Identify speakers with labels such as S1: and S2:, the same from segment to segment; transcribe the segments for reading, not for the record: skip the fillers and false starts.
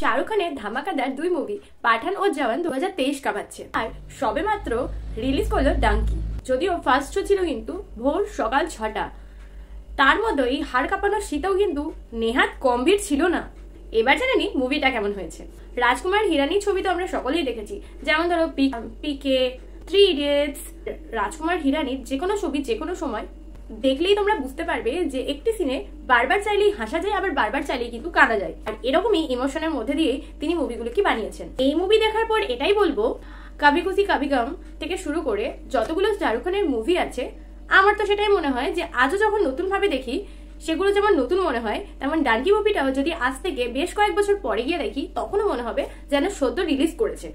S1: শাহরুখ খানের ধামাকাদার দুই মুভি পাঠান ও জওয়ান 2023 কামাচ্ছে, আর সবে মাত্র রিলিজ করলো ডাঙ্কি। যদিও ফার্স্ট শো ছিল কিন্তু ভোর সকাল 6টা, তার মধ্যেই হাড় কাঁপানোর শীতও কিন্তু নেহাত গম্ভীর ছিল না। এবার জানে নি মুভিটা কেমন হয়েছে। রাজকুমার হিরানির ছবি তো আমরা সকলেই দেখেছি, যেমন ধরো পিকে, 3 ইডিয়টস। রাজকুমার হিরানির যে কোনো ছবি যে কোনো সময় দেখলেই তোমরা বুঝতে পারবে যে একটি সিনে বারবার চাইলেই হাসা যায়, আবার বারবার চাইলেই কিন্তু কাঁদা যায়। আর এরকমই ইমোশনের মধ্যে দিয়ে তিনি মুভিগুলো কি বানিয়েছেন। এই মুভি দেখার পর এটাই বলবো, কভি খুশি কভি গম থেকে শুরু করে যতগুলো শাহরুখ খানের মুভি আছে, আমার তো সেটাই মনে হয় যে আজও যখন নতুন ভাবে দেখি সেগুলো যেমন নতুন মনে হয়, তেমন ডাঙ্কি মুভিটাও যদি আজ থেকে বেশ কয়েক বছর পরে গিয়ে দেখি তখনও মনে হবে যেন সদ্য রিলিজ করেছে।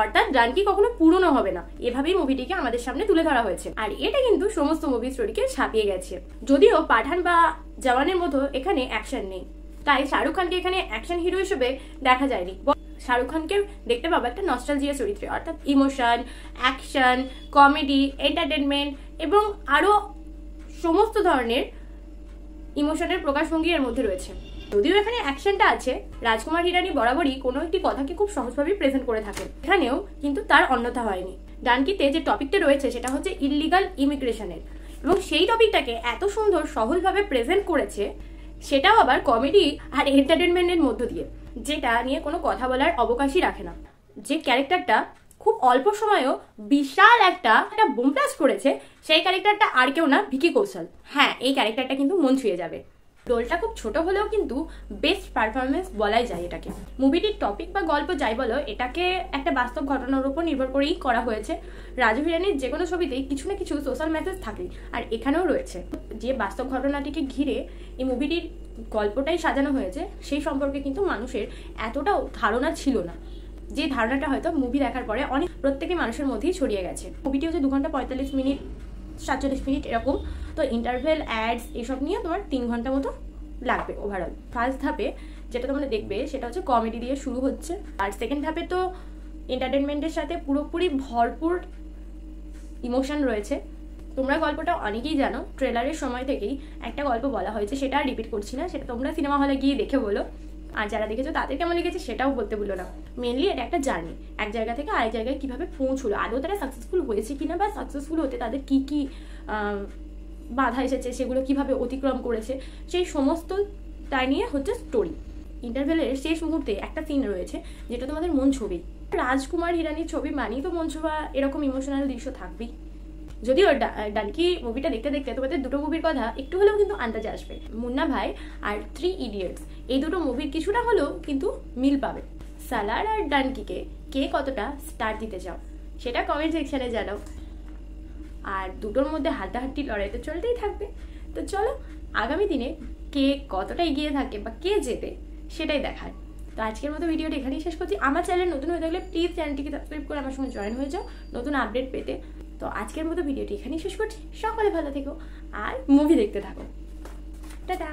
S1: অর্থাৎ ডাঙ্কি কখনো পুরনো হবে না, এভাবেই মুভিটিকে আমাদের সামনে তুলে ধরা হয়েছে। আর এটা কিন্তু সমস্ত মুভি স্টোরিকে ছাপিয়ে গেছে। যদিও পাঠান বা জওয়ানের মতো এখানে অ্যাকশন নেই, তাই শাহরুখ খানকে এখানে অ্যাকশন হিরো হিসেবে দেখা যায়নি। শাহরুখ খানকে দেখতে পাবো একটা নস্টালজিয়া চরিত্রে, অর্থাৎ ইমোশন, অ্যাকশন, কমেডি, এন্টারটেনমেন্ট এবং আরো সমস্ত ধরনের ইমোশনের প্রকাশভঙ্গি এর মধ্যে রয়েছে। যদিও এখানে অ্যাকশনটা আছে, রাজকুমার হিরানি বরাবরই কোনো একটি কথাকে খুব সহজভাবে প্রেজেন্ট করে থাকেন, এখানেও কিন্তু তার অন্যথা হয়নি। ডাঙ্কিতে যে টপিকটা রয়েছে সেটা হচ্ছে ইললিগাল ইমিগ্রেশনের, এবং সেই টপিকটাকে এত সুন্দর সহজভাবে প্রেজেন্ট করেছে, সেটাও আবার কমেডি আর এন্টারটেনমেন্টের মধ্য দিয়ে, যেটা নিয়ে কোনো কথা বলার অবকাশই রাখে না। যে ক্যারেক্টারটা খুব অল্প সময়েও বিশাল একটা বুম ব্লাস্ট করেছে, সেই ক্যারেক্টারটা আর কেউ না, ভিকি কৌশল। হ্যাঁ, এই ক্যারেক্টারটা কিন্তু মন ছুঁয়ে যাবে। রোলটা খুব ছোট হলেও কিন্তু বেস্ট পারফরমেন্স বলাই যায় এটাকে। মুভিটির টপিক বা গল্প যাই বলো, এটাকে একটা বাস্তব ঘটনার উপর নির্ভর করেই করা হয়েছে। রাজু হিরানির যে কোনো ছবিতেই কিছু না কিছু সোশ্যাল মেসেজ থাকেই, আর এখানেও রয়েছে। যে বাস্তব ঘটনাটিকে ঘিরে এই মুভিটির গল্পটাই সাজানো হয়েছে, সেই সম্পর্কে কিন্তু মানুষের এতটাও ধারণা ছিল না, যে ধারণাটা হয়তো মুভি দেখার পরে অনেক প্রত্যেকটি মানুষের মধ্যেই ছড়িয়ে গেছে। মুভিটি হচ্ছে 2 ঘন্টা 45 মিনিট 47 মিনিট এরকম, তো ইন্টারভেল, অ্যাডস এসব নিয়ে তোমার 3 ঘন্টা মতো লাগবে ওভারঅল। ফার্স্ট ধাপে যেটা তোমরা দেখবে সেটা হচ্ছে কমেডি দিয়ে শুরু হচ্ছে, আর সেকেন্ড ধাপে তো এন্টারটেনমেন্টের সাথে পুরোপুরি ভরপুর ইমোশন রয়েছে। তোমরা গল্পটা অনেকেই জানো, ট্রেলারের সময় থেকেই একটা গল্প বলা হয়েছে, সেটা আর রিপিট করছি না, সেটা তোমরা সিনেমা হলে গিয়ে দেখে বলো। আর যারা দেখেছো তাদের কেমন লেগেছে সেটাও বলতে বললো না। মেনলি এটা একটা জার্নি, এক জায়গা থেকে আরেক জায়গায় কিভাবে পৌঁছলো, আদৌ তারা সাকসেসফুল হয়েছে কিনা, বা সাকসেসফুল হতে তাদের কি কি বাধা এসেছে, সেগুলো কিভাবে অতিক্রম করেছে, সেই সমস্ত তাই নিয়ে হচ্ছে স্টোরি। ইন্টারভেলের শেষ মুহূর্তে একটা সিন রয়েছে যেটা তোমাদের মন ছবি। রাজকুমার হিরানির ছবি মানেই তো মন ছোঁয়া এরকম ইমোশনাল দৃশ্য থাকবেই। যদিও ডাঙ্কি মুভিটা দেখতে দেখতে তোমাদের দুটো মুভির কথা একটু হলেও কিন্তু আন্দাজে আসবে। মুন্না ভাই আর 3 ইডিয়টস, এই দুটো মুভির কিছুটা হলেও কিন্তু মিল পাবে। সালার আর ডাঙ্কিকে কে কতটা স্টার দিতে চাও সেটা কমেন্ট সেকশনে জানাও। আর দুটোর মধ্যে হাড্ডাহাড্ডি লড়াই তো চলতেই থাকবে। তো চলো আগামী দিনে কে কতটা এগিয়ে থাকে বা কে জেতে সেটাই দেখায়। তো আজকের মতো ভিডিওটা এখানেই শেষ করছি। আমার চ্যানেল নতুন হয়ে থাকলে প্লিজ চ্যানেলটিকে সাবস্ক্রাইব করে আমার সঙ্গে জয়েন হয়ে যাও নতুন আপডেট পেতে। তো আজকের মতো ভিডিওটি এখানেই শেষ করছি। সকলে ভালো থেকো আর মুভি দেখতে থাকো। টাটা।